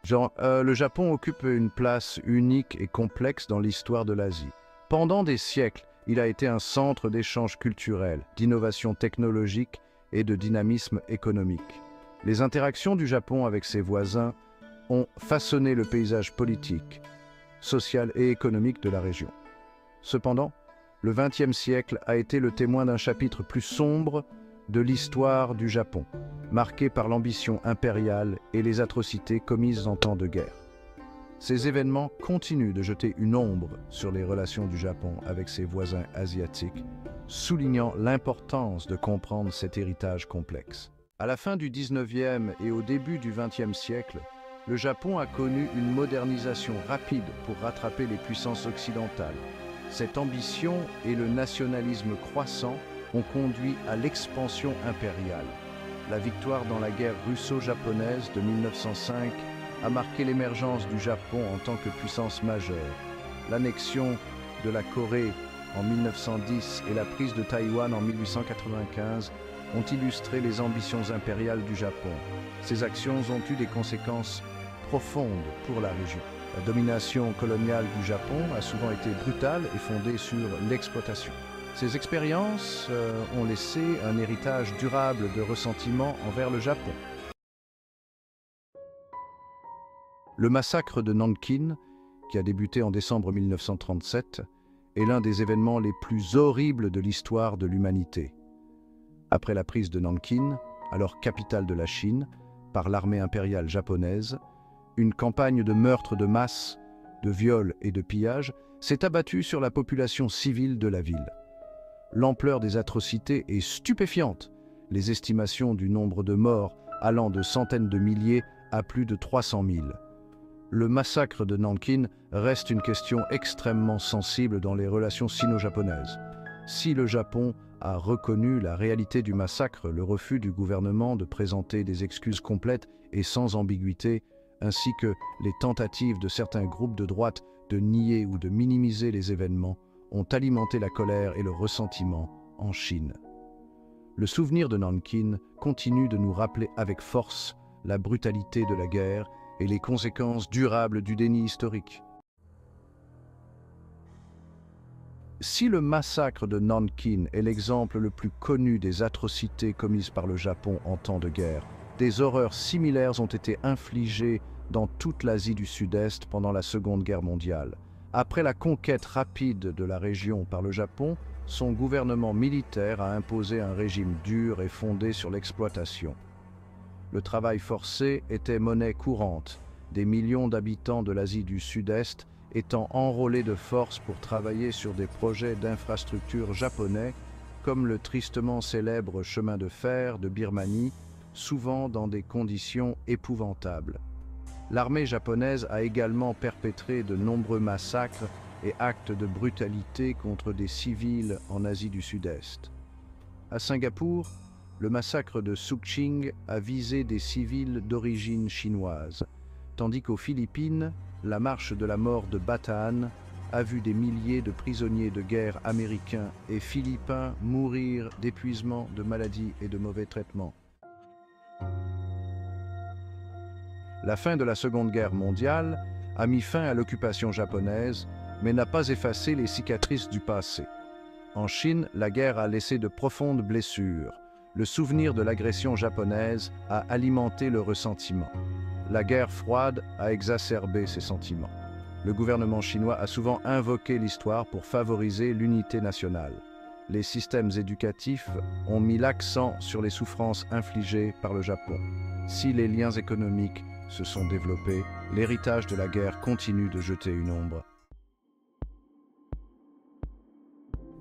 Le Japon occupe une place unique et complexe dans l'histoire de l'Asie. Pendant des siècles, il a été un centre d'échanges culturels, d'innovation technologique et de dynamisme économique. Les interactions du Japon avec ses voisins ont façonné le paysage politique, social et économique de la région. Cependant, le XXe siècle a été le témoin d'un chapitre plus sombre de l'histoire du Japon, marqué par l'ambition impériale et les atrocités commises en temps de guerre. Ces événements continuent de jeter une ombre sur les relations du Japon avec ses voisins asiatiques, soulignant l'importance de comprendre cet héritage complexe. À la fin du XIXe et au début du XXe siècle, le Japon a connu une modernisation rapide pour rattraper les puissances occidentales. Cette ambition et le nationalisme croissant ont conduit à l'expansion impériale. La victoire dans la guerre russo-japonaise de 1905 a marqué l'émergence du Japon en tant que puissance majeure. L'annexion de la Corée en 1910 et la prise de Taïwan en 1895 ont illustré les ambitions impériales du Japon. Ces actions ont eu des conséquences profondes pour la région. La domination coloniale du Japon a souvent été brutale et fondée sur l'exploitation. Ces expériences ont laissé un héritage durable de ressentiment envers le Japon. Le massacre de Nankin, qui a débuté en décembre 1937, est l'un des événements les plus horribles de l'histoire de l'humanité. Après la prise de Nankin, alors capitale de la Chine, par l'armée impériale japonaise, une campagne de meurtres de masse, de viols et de pillages s'est abattue sur la population civile de la ville. L'ampleur des atrocités est stupéfiante, les estimations du nombre de morts allant de centaines de milliers à plus de 300 000. Le massacre de Nankin reste une question extrêmement sensible dans les relations sino-japonaises. Si le Japon a reconnu la réalité du massacre, le refus du gouvernement de présenter des excuses complètes et sans ambiguïté, ainsi que les tentatives de certains groupes de droite de nier ou de minimiser les événements, ont alimenté la colère et le ressentiment en Chine. Le souvenir de Nankin continue de nous rappeler avec force la brutalité de la guerre et les conséquences durables du déni historique. Si le massacre de Nankin est l'exemple le plus connu des atrocités commises par le Japon en temps de guerre, des horreurs similaires ont été infligées dans toute l'Asie du Sud-Est pendant la Seconde Guerre mondiale. Après la conquête rapide de la région par le Japon, son gouvernement militaire a imposé un régime dur et fondé sur l'exploitation. Le travail forcé était monnaie courante, des millions d'habitants de l'Asie du Sud-Est étant enrôlés de force pour travailler sur des projets d'infrastructures japonais, comme le tristement célèbre chemin de fer de Birmanie, souvent dans des conditions épouvantables. L'armée japonaise a également perpétré de nombreux massacres et actes de brutalité contre des civils en Asie du Sud-Est. À Singapour, le massacre de Souqing a visé des civils d'origine chinoise, tandis qu'aux Philippines, la marche de la mort de Bataan a vu des milliers de prisonniers de guerre américains et philippins mourir d'épuisement, de maladies et de mauvais traitements. La fin de la Seconde Guerre mondiale a mis fin à l'occupation japonaise, mais n'a pas effacé les cicatrices du passé. En Chine, la guerre a laissé de profondes blessures. Le souvenir de l'agression japonaise a alimenté le ressentiment. La guerre froide a exacerbé ces sentiments. Le gouvernement chinois a souvent invoqué l'histoire pour favoriser l'unité nationale. Les systèmes éducatifs ont mis l'accent sur les souffrances infligées par le Japon. Si les liens économiques se sont développés, l'héritage de la guerre continue de jeter une ombre.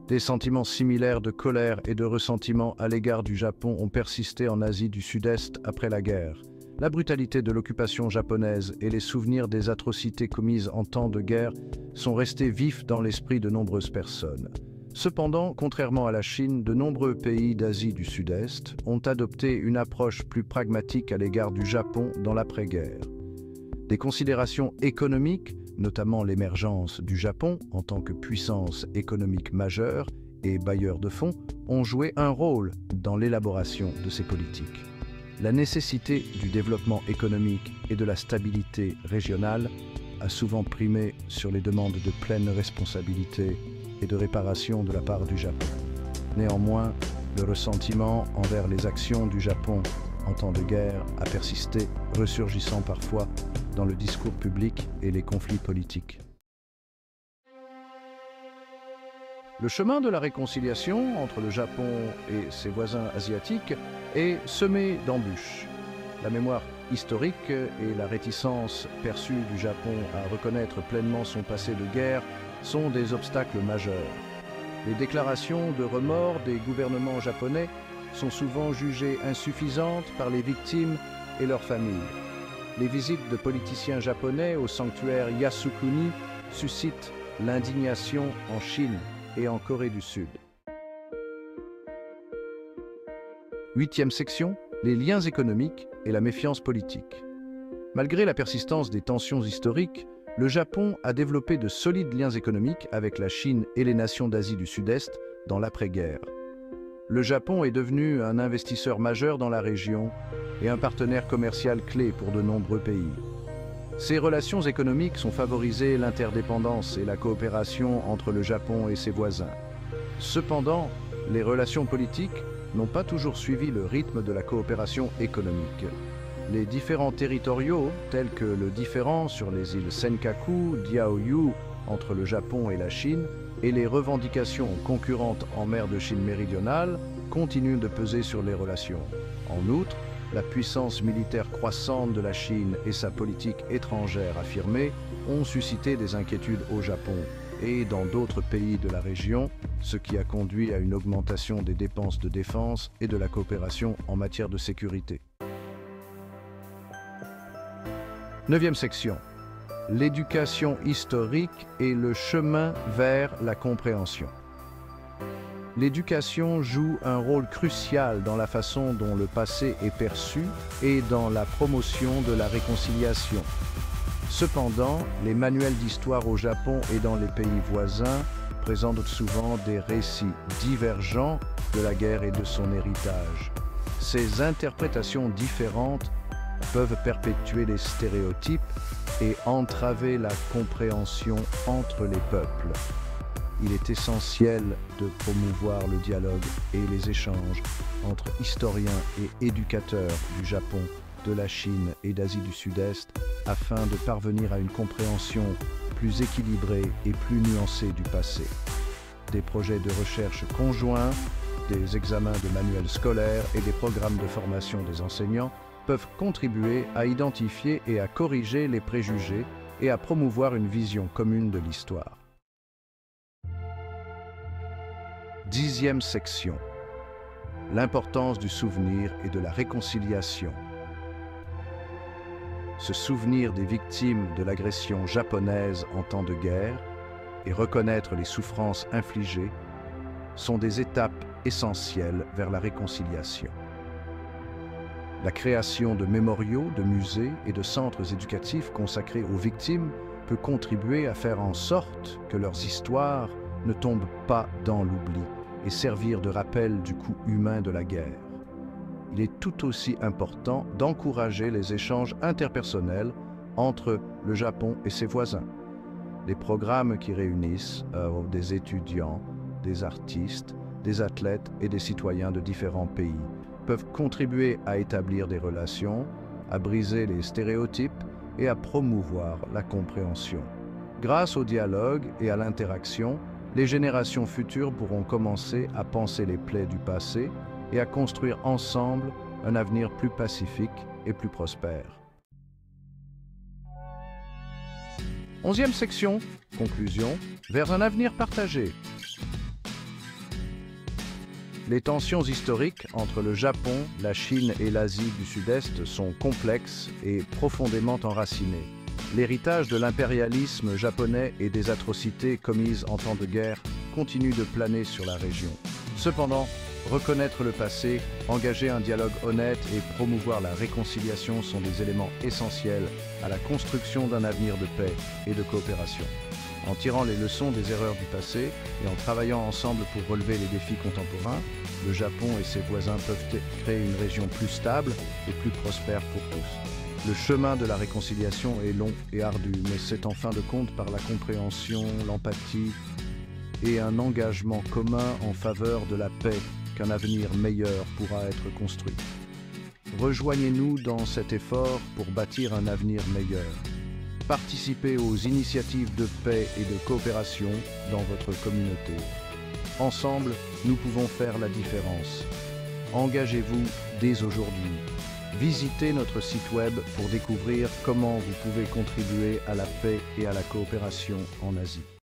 Des sentiments similaires de colère et de ressentiment à l'égard du Japon ont persisté en Asie du Sud-Est après la guerre. La brutalité de l'occupation japonaise et les souvenirs des atrocités commises en temps de guerre sont restés vifs dans l'esprit de nombreuses personnes. Cependant, contrairement à la Chine, de nombreux pays d'Asie du Sud-Est ont adopté une approche plus pragmatique à l'égard du Japon dans l'après-guerre. Des considérations économiques, notamment l'émergence du Japon en tant que puissance économique majeure et bailleur de fonds, ont joué un rôle dans l'élaboration de ces politiques. La nécessité du développement économique et de la stabilité régionale a souvent primé sur les demandes de pleine responsabilité et de réparation de la part du Japon. Néanmoins, le ressentiment envers les actions du Japon en temps de guerre a persisté, ressurgissant parfois dans le discours public et les conflits politiques. Le chemin de la réconciliation entre le Japon et ses voisins asiatiques est semé d'embûches. La mémoire historique et la réticence perçue du Japon à reconnaître pleinement son passé de guerre sont des obstacles majeurs. Les déclarations de remords des gouvernements japonais sont souvent jugées insuffisantes par les victimes et leurs familles. Les visites de politiciens japonais au sanctuaire Yasukuni suscitent l'indignation en Chine et en Corée du Sud. 8e section, les liens économiques et la méfiance politique. Malgré la persistance des tensions historiques, le Japon a développé de solides liens économiques avec la Chine et les nations d'Asie du Sud-Est dans l'après-guerre. Le Japon est devenu un investisseur majeur dans la région et un partenaire commercial clé pour de nombreux pays. Ces relations économiques ont favorisé l'interdépendance et la coopération entre le Japon et ses voisins. Cependant, les relations politiques n'ont pas toujours suivi le rythme de la coopération économique. Les différends territoriaux, tels que le différend sur les îles Senkaku, Diaoyu, entre le Japon et la Chine, et les revendications concurrentes en mer de Chine méridionale, continuent de peser sur les relations. En outre, la puissance militaire croissante de la Chine et sa politique étrangère affirmée ont suscité des inquiétudes au Japon et dans d'autres pays de la région, ce qui a conduit à une augmentation des dépenses de défense et de la coopération en matière de sécurité. 9e section. L'éducation historique et le chemin vers la compréhension. L'éducation joue un rôle crucial dans la façon dont le passé est perçu et dans la promotion de la réconciliation. Cependant, les manuels d'histoire au Japon et dans les pays voisins présentent souvent des récits divergents de la guerre et de son héritage. Ces interprétations différentes peuvent perpétuer les stéréotypes et entraver la compréhension entre les peuples. Il est essentiel de promouvoir le dialogue et les échanges entre historiens et éducateurs du Japon, de la Chine et d'Asie du Sud-Est afin de parvenir à une compréhension plus équilibrée et plus nuancée du passé. Des projets de recherche conjoints, des examens de manuels scolaires et des programmes de formation des enseignants peuvent contribuer à identifier et à corriger les préjugés et à promouvoir une vision commune de l'histoire. 10e section. L'importance du souvenir et de la réconciliation. Se souvenir des victimes de l'agression japonaise en temps de guerre et reconnaître les souffrances infligées sont des étapes essentielles vers la réconciliation. La création de mémoriaux, de musées et de centres éducatifs consacrés aux victimes peut contribuer à faire en sorte que leurs histoires ne tombent pas dans l'oubli et servir de rappel du coût humain de la guerre. Il est tout aussi important d'encourager les échanges interpersonnels entre le Japon et ses voisins. Des programmes qui réunissent des étudiants, des artistes, des athlètes et des citoyens de différents pays peuvent contribuer à établir des relations, à briser les stéréotypes et à promouvoir la compréhension. Grâce au dialogue et à l'interaction, les générations futures pourront commencer à penser les plaies du passé et à construire ensemble un avenir plus pacifique et plus prospère. 11e section, conclusion, vers un avenir partagé. Les tensions historiques entre le Japon, la Chine et l'Asie du Sud-Est sont complexes et profondément enracinées. L'héritage de l'impérialisme japonais et des atrocités commises en temps de guerre continue de planer sur la région. Cependant, reconnaître le passé, engager un dialogue honnête et promouvoir la réconciliation sont des éléments essentiels à la construction d'un avenir de paix et de coopération. En tirant les leçons des erreurs du passé et en travaillant ensemble pour relever les défis contemporains, le Japon et ses voisins peuvent créer une région plus stable et plus prospère pour tous. Le chemin de la réconciliation est long et ardu, mais c'est en fin de compte par la compréhension, l'empathie et un engagement commun en faveur de la paix qu'un avenir meilleur pourra être construit. Rejoignez-nous dans cet effort pour bâtir un avenir meilleur. Participez aux initiatives de paix et de coopération dans votre communauté. Ensemble, nous pouvons faire la différence. Engagez-vous dès aujourd'hui. Visitez notre site web pour découvrir comment vous pouvez contribuer à la paix et à la coopération en Asie.